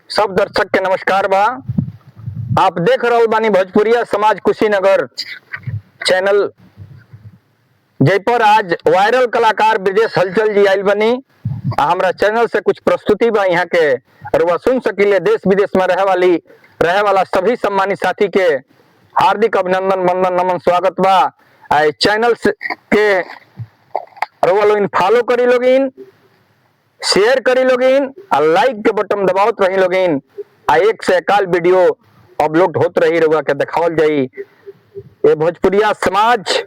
सब दर्शक के नमस्कार बा। आप देख रहल बानी भोजपुरिया समाज कुशीनगर चैनल, जय पर आज वायरल कलाकार ब्रिजेश हलचल जी आयल बनी। हमरा चैनल से कुछ प्रस्तुति बा यहाँ के रुआ सुन सकिले। देश विदेश में रहे वाला सभी सम्मानित साथी के हार्दिक अभिनंदन, वंदन, नमन, स्वागत बा। चैनल के रुआ लोग फॉलो करी लोगिन, शेयर करी लोगिन, लाइक के बटन दबावत रही लोगिन। एक से एकाल वीडियो अपलोड होत रही रुआ के दिखावल जाई। ये भोजपुरिया समाज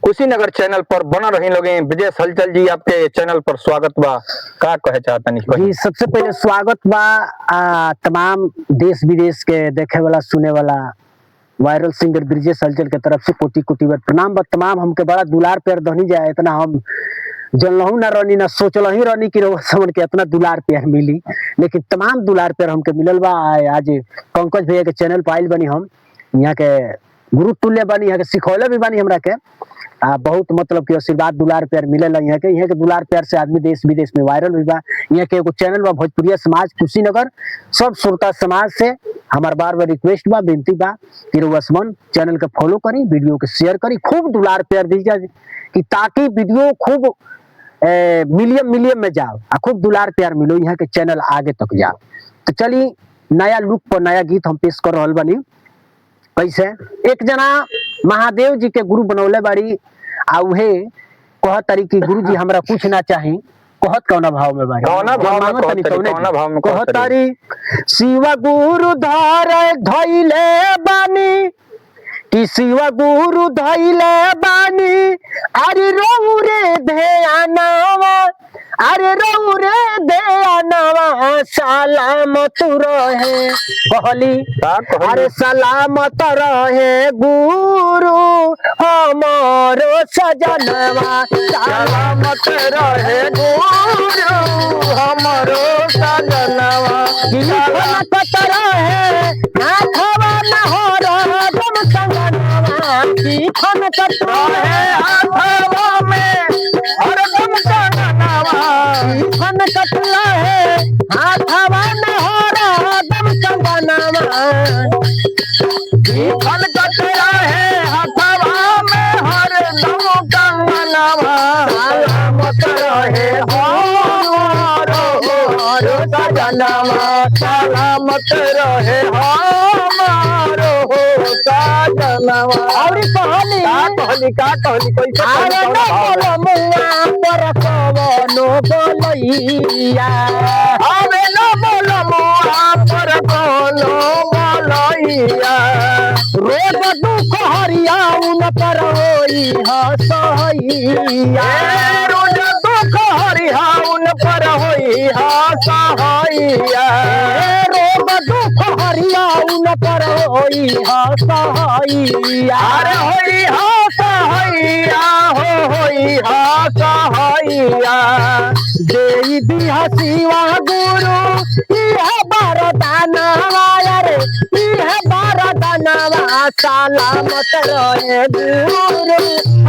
कुशीनगर चैनल पर बना रही लोगिन। ब्रिजेश हलचल जी आपके चैनल पर स्वागत बा। का कहे चाहता नहीं जी? सबसे पहले स्वागत बा तमाम देश विदेश के देखे वाला सुने वाला वायरल सिंगर ब्रिजेश हलचल के तरफ से कोटि कोटि बार प्रणाम बा। तमाम हमके बड़ा दुलार प्यार दहनी जाए, इतना हम जनलहू ना रहनी ना सोचल ही रहनी कि समझ के इतना दुलार प्यार मिली, लेकिन तमाम दुलार प्यार हमके मिलल बा। आज पंकज भैया के चैनल पर आइल बनी, हम यहाँ के गुरु तुल्य बनी, यहाँ के सिखौले भी बनी हमरा के। बहुत मतलब कि आशीर्वाद दुलार प्यार मिलल यहाँ के दुलार प्यार से आदमी देश विदेश में वायरल हुई बा। यहाँ के एगो चैनल बा भोजपुरिया समाज कुशीनगर। सब श्रोता समाज से हमार बार बार रिक्वेस्ट बा, विनती बा कि रउआ चैनल के फॉलो करी, वीडियो के शेयर करी, खूब दुलार प्यार दीजिए कि ताकि वीडियो खूब मिलियन में जाओ, खूब दुलार प्यार मिलो, यहाँ के चैनल आगे तक जाओ। तो चलिए नया लुक पर नया गीत हम पेश कर रहल बानी। कैसे एक जना महादेव जी के गुरु बनौले बाड़ी, उहे कहत तारी कि गुरु जी हमरा कुछ ना चाही। कहत कौना भाव में बाड़ी? कहत तारी शिव गुरु धारे धइले बानी कि शिव गुरु धइले बानी, अरे रहु रे ध्यानवा, अरे रहु रे ध्यानवा, सलामत रहे कहली, अरे सलामत रहे गुरु हमारो सजनवा, सलामत रहे गुरु हमारो सजनवा, सलामत रहे हाथवा नहरा दम संगनवा, खन कटरा है हाथवा में हरदम संगनवा, खन कटला है हाथवा नहरा दम संगनवा, खन कटला है हाथवा में हरदम संगनवा, सलामत रहे हमारो सजनवा, सलामत रहे हमारो सजनवा। और कहली कैसे अरे न बोलो मुआ पर कवनो बोलैया, अरे न बोलो मुआ पर कवनो बोलैया, रोज दुख हरिया उन पर होई हसैया, रोज दुख हरिया उन पर होई हसैया, रोज दुख हरिया उन पर होई हसैया, अरे होई हसैया होई हसैया, देई दिहा शिवा गुरु इह बरदानवा, रे इह बरदानवा, सलामत रहे गुरु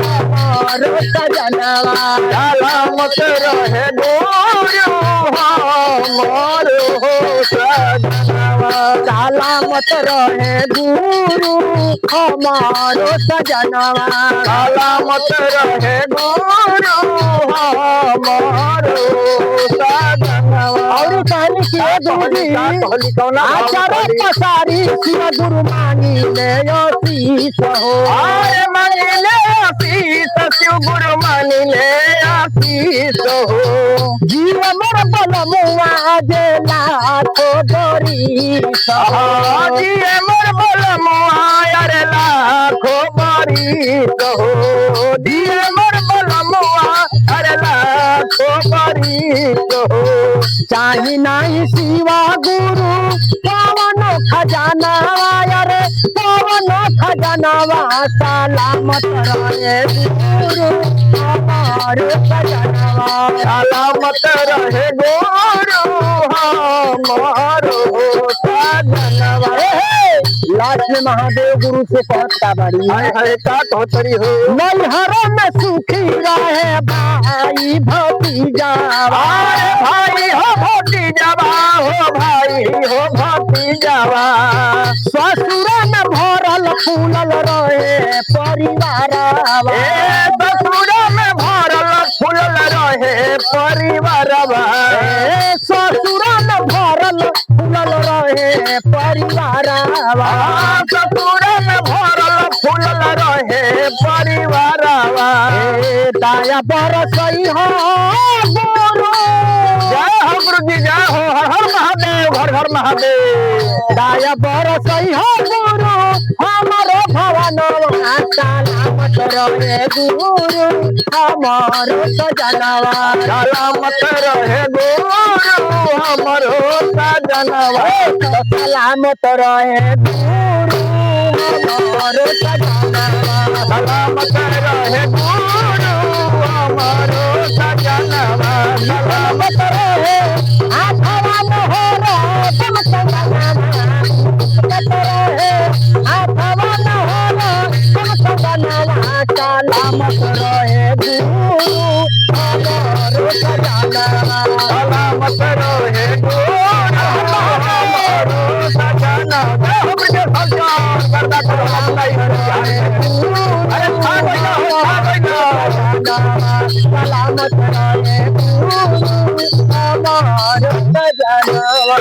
हमारो सजनवा, सलामत रहे गुरु हमारो सजनवा, सलामत रहे गुरु हमारो सजनवा, सलामत रहे गुरु हमारो सजनवा। और कहली कि आचार पसारी शिव गुरु मांगी ले आशीष हो, अरे मांगी ले आशीष, शिव गुरु मांगी ले आशीष हो, जीव मोर बलमुआ जे लाखो बरिस हो, जीव मोर बलमुआ अरे लाखो बरिस हो, जीव मोर बलमुआ अरे लाखो बरिस हो, चाही नाही शिवा गुरु पवन खजाना, अरे पवन खजानवा, सलामत रहे गुरु हमारो सजनवा, सलामत रहे गुरु हमारो सजनवा। लास्ट में महादेव गुरु से कहत का बारी, का कहतरी हो, नैहर में सुखी रहे भाई भतीजा, भाई हो भतीजा, हो भाई हो फूलल रहे परिवार ससुर में भरल फूलल रहे परिवार ससुर में भरल फूलल रहे परिवार ससुर में भरल फूलल रहे परिवार दाया बरसई हो गुरु जय हो गुरु जी जय हो हर हर महादेव हर हर महादेव दाया बरसई हो गुरु हमारो भवन सलामत रहे गुरु हमारो सजनवा सलामत रहे गुरु हमरो सजनवा सलामत रहे गुरु हमारो सजनवा सलामत रहे गुरु हमरो सजनवा सलामत रहे आठवा नहर तुम सजनवा सलामत रहे आठवा नहर तुम सजनवा सलामत रहे गुरु हमारो सजनवा सलामत रहे गुरु हमरो सजनवा हमरे सरकार करदा करो अरे खा गइला सलामत रहे गुरु हमारो सजनवा